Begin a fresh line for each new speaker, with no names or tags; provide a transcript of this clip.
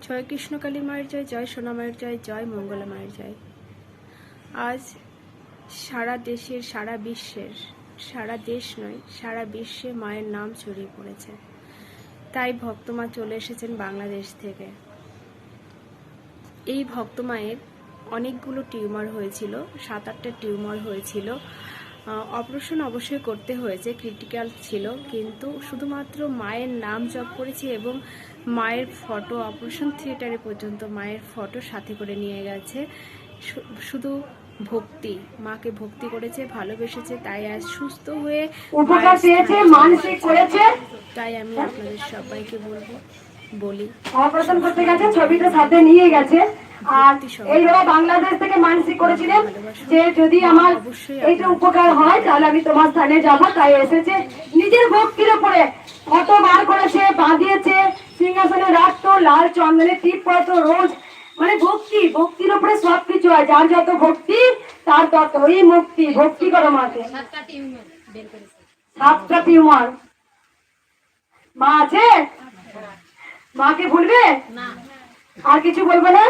জয় কৃষ্ণকালী মায়ের জয়, জয় সোনা মায়ের জয়, জয় মঙ্গলা মায়ের জয়। আজ সারা দেশের, সারা বিশ্বের, সারা দেশ নয় সারা বিশ্বে মায়ের নাম ছড়িয়ে পড়েছে। তাই ভক্তমা চলে এসেছেন বাংলাদেশ থেকে। এই ভক্তমায়ের অনেকগুলো টিউমার হয়েছিল, 7-8টা টিউমার হয়েছিল। অপারেশন অবশ্যই করতে হয়েছে, ক্রিটিক্যাল ছিল, কিন্তু শুধুমাত্র মায়ের নাম জপ করেছি এবং মায়ের ফটো অপারেশন থিয়েটারে পর্যন্ত মায়ের ফটো সাথে করে নিয়ে গেছে। শুধু ভক্তি, মাকে ভক্তি করেছে, ভালোবেসেছে, তাই আজ সুস্থ হয়ে
উপকার পেয়েছে, মানসিক করেছে।
তাই আমি আপনাদের সবাইকে বলি
অপারেশন করতে গেছে, ছবিটা সাথে নিয়ে গেছে। আর এইভাবে বাংলাদেশ থেকে মানসিক করেছিলেন যে যদি আমার এইটা উপকার হয় তাহলে আমি তোমার স্থানে যাবো, তাই এসেছে। নিজের ভক্তির উপরে ফটো বার করেছে, বাঁধিয়েছে, সিংহাসনে রাখতো, লাল চন্দনের টিপ পড়তো রোজ। মানে ভক্তি, ভক্তির উপরে সবকিছু হয়। যার যত ভক্তি তার ততই মুক্তি। ভক্তি করো মাকে। 7টা টিউমার। মা আছে? মাকে ভুলবে না, আর কিছু বলবে না।